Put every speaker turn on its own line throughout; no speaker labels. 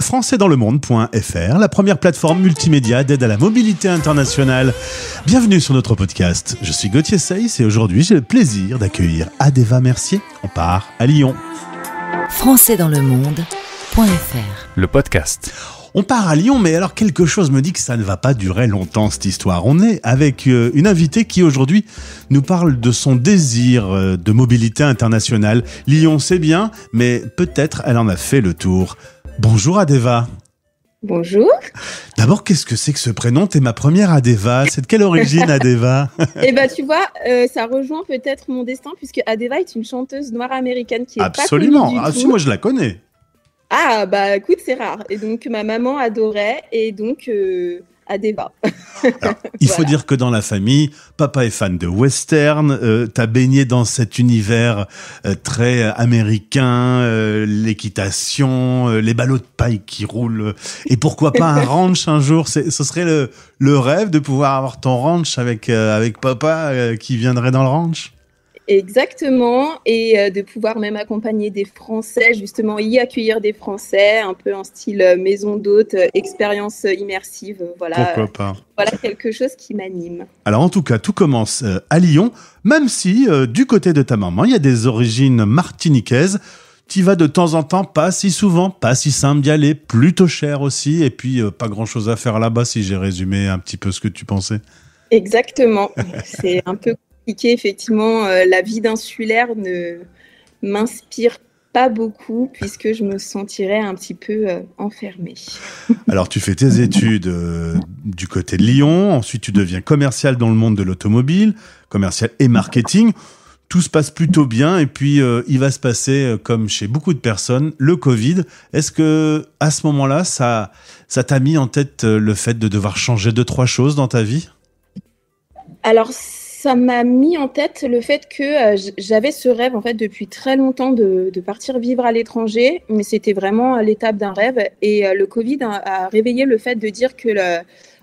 françaisdanslemonde.fr, la première plateforme multimédia d'aide à la mobilité internationale. Bienvenue sur notre podcast. Je suis Gauthier Seyss et aujourd'hui j'ai le plaisir d'accueillir Adéva Mercier. On part à Lyon.
françaisdanslemonde.fr,
le podcast.
On part à Lyon, mais alors quelque chose me dit que ça ne va pas durer longtemps cette histoire. On est avec une invitée qui aujourd'hui nous parle de son désir de mobilité internationale. Lyon c'est bien, mais peut-être elle en a fait le tour. Bonjour Adéva.
Bonjour.
D'abord, qu'est-ce que c'est que ce prénom ? T'es ma première Adéva. C'est de quelle origine Adéva ?
Eh ben, tu vois, ça rejoint peut-être mon destin puisque Adéva est une chanteuse noire américaine qui est
Absolument.
pas connue du tout.
Si, moi je la connais.
Ah, bah écoute, c'est rare. Et donc, ma maman adorait et donc Adéva.
Alors, il faut dire que dans la famille, papa est fan de western, t'as baigné dans cet univers très américain, l'équitation, les ballots de paille qui roulent, et pourquoi pas un ranch un jour. Ce serait le rêve de pouvoir avoir ton ranch avec papa qui viendrait dans le ranch.
Exactement, et de pouvoir même accompagner des Français, justement y accueillir des Français, un peu en style maison d'hôte, expérience immersive, voilà.
Pourquoi pas.
Voilà quelque chose qui m'anime.
Alors en tout cas, tout commence à Lyon, même si du côté de ta maman, il y a des origines martiniquaises. Tu vas de temps en temps, pas si souvent, pas si simple d'y aller, plutôt cher aussi, et puis pas grand-chose à faire là-bas si j'ai résumé un petit peu ce que tu pensais.
Exactement, c'est un peu effectivement, la vie d'insulaire ne m'inspire pas beaucoup puisque je me sentirais un petit peu enfermée.
Alors, tu fais tes études du côté de Lyon, ensuite tu deviens commercial dans le monde de l'automobile, commercial et marketing. Tout se passe plutôt bien et puis il va se passer, comme chez beaucoup de personnes, le Covid. Est-ce que à ce moment-là, ça t'a mis en tête le fait de devoir changer 2-3 choses dans ta vie ?
Alors, ça m'a mis en tête le fait que j'avais ce rêve en fait depuis très longtemps de partir vivre à l'étranger, mais c'était vraiment l'étape d'un rêve. Et le Covid a réveillé le fait de dire que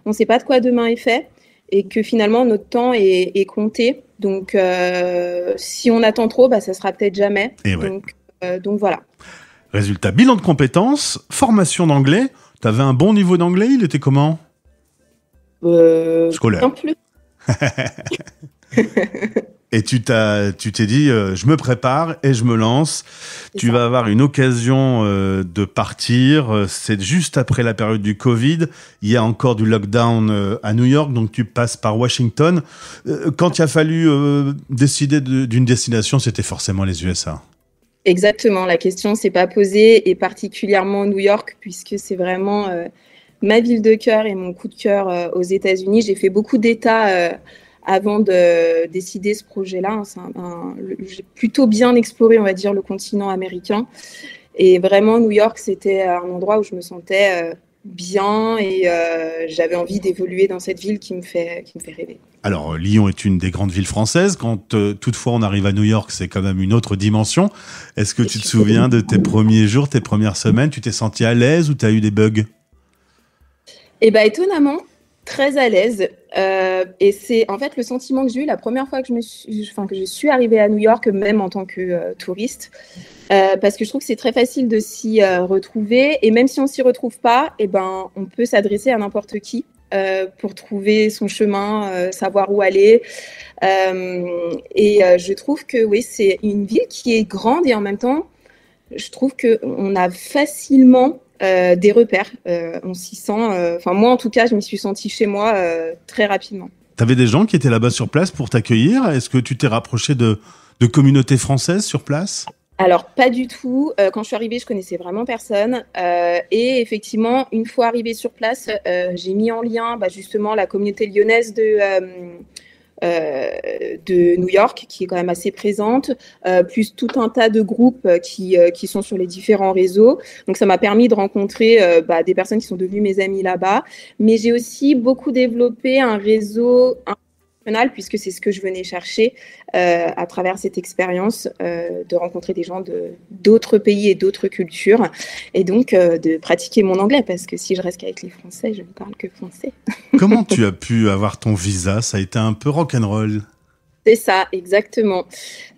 on ne sait pas de quoi demain est fait et que finalement notre temps est compté. Donc, si on attend trop, ça sera peut-être jamais.
Et ouais.
Donc voilà.
Résultat, bilan de compétences, formation d'anglais. T'avais un bon niveau d'anglais, il était comment ? Scolaire.
Un plus.
Et tu t'es dit, je me prépare et je me lance. Tu vas avoir une occasion de partir. C'est juste après la période du Covid. Il y a encore du lockdown à New York, donc tu passes par Washington. Quand il a fallu décider d'une destination, c'était forcément les USA.
Exactement, la question ne s'est pas posée, et particulièrement New York, puisque c'est vraiment ma ville de cœur et mon coup de cœur aux États-Unis. J'ai fait beaucoup d'États avant de décider ce projet-là. J'ai plutôt bien exploré, on va dire, le continent américain. Et vraiment, New York, c'était un endroit où je me sentais bien et j'avais envie d'évoluer dans cette ville qui me fait rêver.
Alors, Lyon est une des grandes villes françaises. Quand toutefois on arrive à New York, c'est quand même une autre dimension. Est-ce que tu te souviens de tes premiers jours, tes premières semaines ? Tu t'es senti à l'aise ou tu as eu des bugs ?
Eh bien, étonnamment, très à l'aise. Et c'est en fait le sentiment que j'ai eu la première fois que je suis arrivée à New York, même en tant que touriste. Parce que je trouve que c'est très facile de s'y retrouver. Et même si on ne s'y retrouve pas, on peut s'adresser à n'importe qui pour trouver son chemin, savoir où aller. Je trouve que oui, c'est une ville qui est grande et en même temps, je trouve qu'on a facilement des repères. On s'y sent... moi, en tout cas, je m'y suis sentie chez moi très rapidement.
T'avais des gens qui étaient là-bas sur place pour t'accueillir ? Est-ce que tu t'es rapproché de communautés françaises sur place ?
Alors, pas du tout. Quand je suis arrivée, je connaissais vraiment personne. Et effectivement, une fois arrivée sur place, j'ai mis en lien justement la communauté lyonnaise de New York, qui est quand même assez présente, plus tout un tas de groupes qui sont sur les différents réseaux. Donc, ça m'a permis de rencontrer des personnes qui sont devenues mes amies là-bas. Mais j'ai aussi beaucoup développé un réseau international, puisque c'est ce que je venais chercher à travers cette expérience, de rencontrer des gens d'autres pays et d'autres cultures, et donc de pratiquer mon anglais, parce que si je reste qu'avec les Français, je ne parle que français.
Comment tu as pu avoir ton visa ? Ça a été un peu rock'n'roll.
C'est ça, exactement.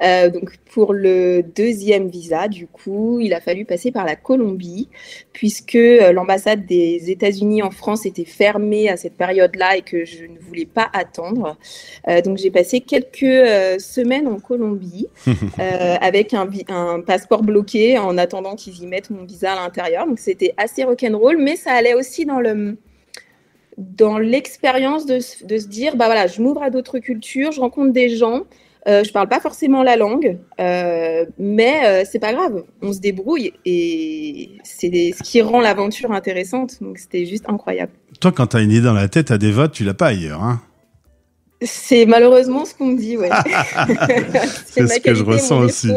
Donc pour le deuxième visa, du coup, il a fallu passer par la Colombie, puisque l'ambassade des États-Unis en France était fermée à cette période-là et que je ne voulais pas attendre. Donc j'ai passé quelques semaines en Colombie avec un passeport bloqué en attendant qu'ils y mettent mon visa à l'intérieur. Donc c'était assez rock'n'roll, mais ça allait aussi dans l'expérience de se dire, bah voilà, je m'ouvre à d'autres cultures, je rencontre des gens, je parle pas forcément la langue, mais c'est pas grave, on se débrouille et c'est ce qui rend l'aventure intéressante. Donc c'était juste incroyable.
Toi, quand t'as une idée dans la tête à des votes, tu l'as pas ailleurs, hein?
C'est malheureusement ce qu'on me dit, ouais.
C'est ce que je ressens aussi.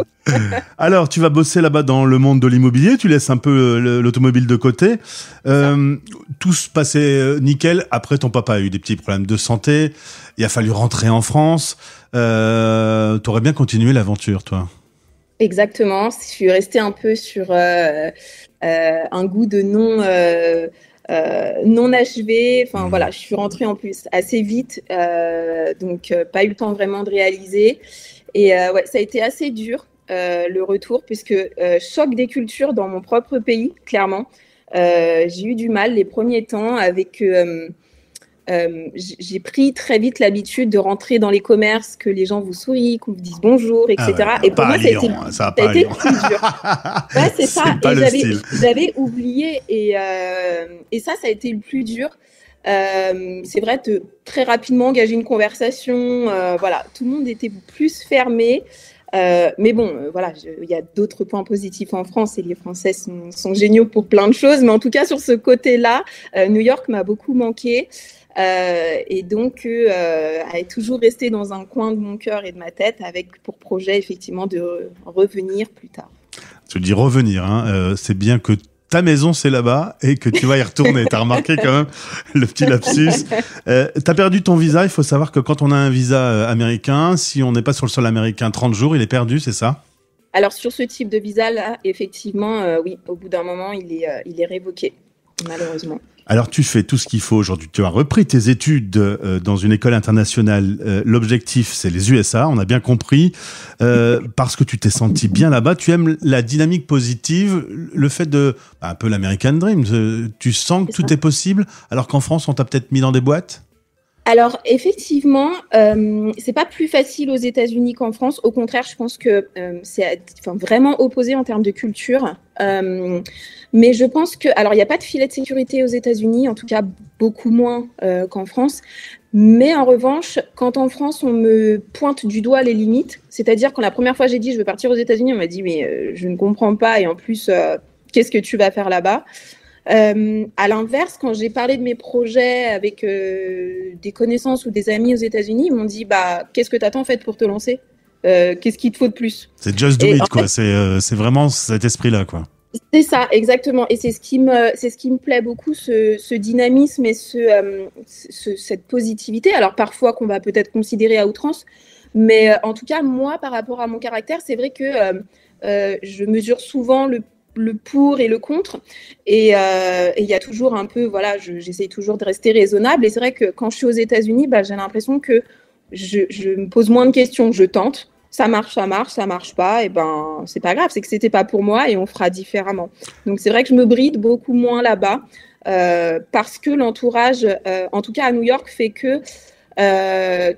Alors, tu vas bosser là-bas dans le monde de l'immobilier, tu laisses un peu l'automobile de côté. Tout se passait nickel. Après, ton papa a eu des petits problèmes de santé. Il a fallu rentrer en France. T'aurais bien continué l'aventure, toi.
Exactement. Je suis restée un peu sur un goût de non achevé. Enfin voilà, je suis rentrée en plus assez vite, donc pas eu le temps vraiment de réaliser. Et ouais, ça a été assez dur le retour, puisque choc des cultures dans mon propre pays, clairement. J'ai eu du mal les premiers temps avec. J'ai pris très vite l'habitude de rentrer dans les commerces, que les gens vous sourient, qu'on vous dise bonjour, etc.
Ah ouais,
et pour moi, ça a été plus dur. Ouais, c'est ça. Et j'avais oublié. Et ça a été le plus dur. C'est vrai de très rapidement engager une conversation. Voilà, tout le monde était plus fermé. Mais bon, voilà, il y a d'autres points positifs en France et les Français sont géniaux pour plein de choses. Mais en tout cas, sur ce côté-là, New York m'a beaucoup manqué. Et donc, est toujours resté dans un coin de mon cœur et de ma tête, avec pour projet effectivement de revenir plus tard.
Tu dis revenir, hein, c'est bien que ta maison c'est là-bas et que tu vas y retourner. T'as remarqué quand même le petit lapsus. T'as perdu ton visa. Il faut savoir que quand on a un visa américain, si on n'est pas sur le sol américain 30 jours, il est perdu, c'est ça?
Alors sur ce type de visa là, effectivement, oui, au bout d'un moment, il est révoqué, malheureusement.
Alors, tu fais tout ce qu'il faut aujourd'hui. Tu as repris tes études dans une école internationale. L'objectif, c'est les USA, on a bien compris. Parce que tu t'es senti bien là-bas. Tu aimes la dynamique positive, le fait de... un peu l'American Dream. Tu sens que tout est possible, alors qu'en France, on t'a peut-être mis dans des boîtes?
Alors, effectivement, c'est pas plus facile aux États-Unis qu'en France. Au contraire, je pense que c'est vraiment opposé en termes de culture. Mais je pense que... Alors, il n'y a pas de filet de sécurité aux États-Unis, en tout cas beaucoup moins qu'en France. Mais en revanche, quand en France, on me pointe du doigt les limites, c'est-à-dire quand la première fois j'ai dit je veux partir aux États-Unis, on m'a dit mais je ne comprends pas et en plus, qu'est-ce que tu vas faire là-bas ? À l'inverse, quand j'ai parlé de mes projets avec des connaissances ou des amis aux États-Unis, ils m'ont dit bah, qu'est-ce que tu attends en fait pour te lancer ? Qu'est-ce qu'il te faut de plus ?
C'est just do it, quoi. C'est vraiment cet esprit-là, quoi.
C'est ça, exactement. Et c'est ce qui me plaît beaucoup, ce dynamisme et cette positivité. Alors parfois qu'on va peut-être considérer à outrance, mais en tout cas, moi, par rapport à mon caractère, c'est vrai que je mesure souvent le pour et le contre. Et il y a toujours un peu, voilà, j'essaye toujours de rester raisonnable. Et c'est vrai que quand je suis aux États-Unis, bah, j'ai l'impression que je me pose moins de questions, je tente. Ça marche pas, et ben c'est pas grave, c'est que c'était pas pour moi et on fera différemment. Donc c'est vrai que je me bride beaucoup moins là-bas parce que l'entourage, en tout cas à New York, fait que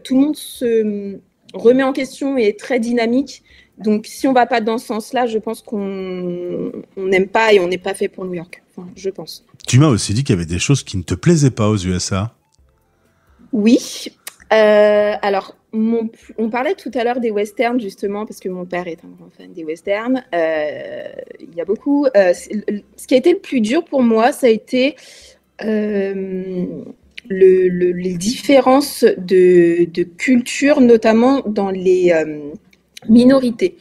tout le monde se remet en question et est très dynamique. Donc si on va pas dans ce sens-là, je pense qu'on n'aime pas et on n'est pas fait pour New York. Enfin, je pense.
Tu m'as aussi dit qu'il y avait des choses qui ne te plaisaient pas aux USA.
Oui. Alors, on parlait tout à l'heure des westerns, justement, parce que mon père est un grand fan des westerns. Il y a beaucoup... ce qui a été le plus dur pour moi, ça a été les différences de culture, notamment dans les minorités.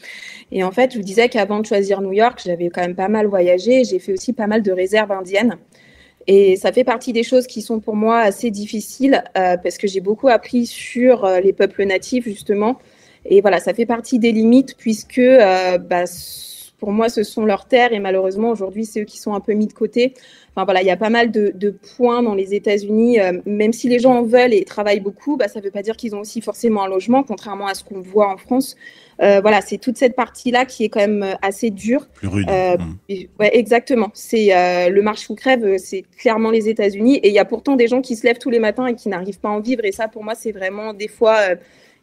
Et en fait, je vous disais qu'avant de choisir New York, j'avais quand même pas mal voyagé. J'ai fait aussi pas mal de réserves indiennes. Et ça fait partie des choses qui sont pour moi assez difficiles parce que j'ai beaucoup appris sur les peuples natifs, justement. Et voilà, ça fait partie des limites puisque pour moi, ce sont leurs terres et malheureusement, aujourd'hui, c'est eux qui sont un peu mis de côté. Enfin, voilà, il y a pas mal de points dans les États-Unis. Même si les gens en veulent et travaillent beaucoup, ça ne veut pas dire qu'ils ont aussi forcément un logement, contrairement à ce qu'on voit en France. Voilà, c'est toute cette partie-là qui est quand même assez dure.
Plus rude.
Ouais, exactement. C'est le marche ou crève, c'est clairement les États-Unis. Et il y a pourtant des gens qui se lèvent tous les matins et qui n'arrivent pas à en vivre. Et ça, pour moi, c'est vraiment des fois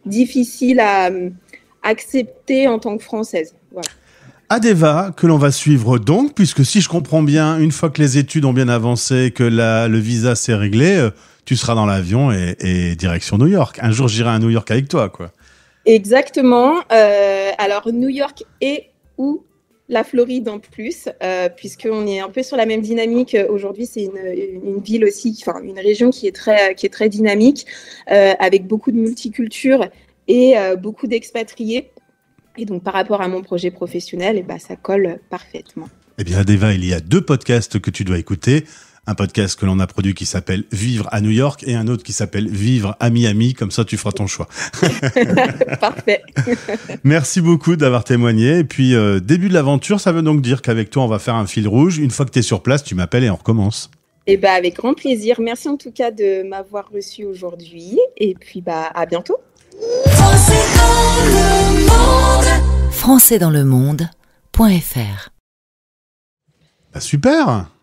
difficile à accepter en tant que Française. Voilà.
Adeva, que l'on va suivre donc, puisque si je comprends bien, une fois que les études ont bien avancé, que le visa s'est réglé, tu seras dans l'avion et direction New York. Un jour, j'irai à New York avec toi, quoi.
Exactement. Alors, New York ou la Floride en plus, puisqu'on est un peu sur la même dynamique. Aujourd'hui, c'est une ville aussi, enfin une région qui est très dynamique, avec beaucoup de multicultures et beaucoup d'expatriés. Et donc, par rapport à mon projet professionnel, ça colle parfaitement.
Eh bien, Adeva, il y a 2 podcasts que tu dois écouter. Un podcast que l'on a produit qui s'appelle Vivre à New York et un autre qui s'appelle Vivre à Miami. Comme ça, tu feras ton choix.
Parfait.
Merci beaucoup d'avoir témoigné. Et puis, début de l'aventure, ça veut donc dire qu'avec toi, on va faire un fil rouge. Une fois que tu es sur place, tu m'appelles et on recommence.
Avec grand plaisir. Merci en tout cas de m'avoir reçu aujourd'hui. Et puis, à bientôt.
Françaisdanslemonde.fr
Super!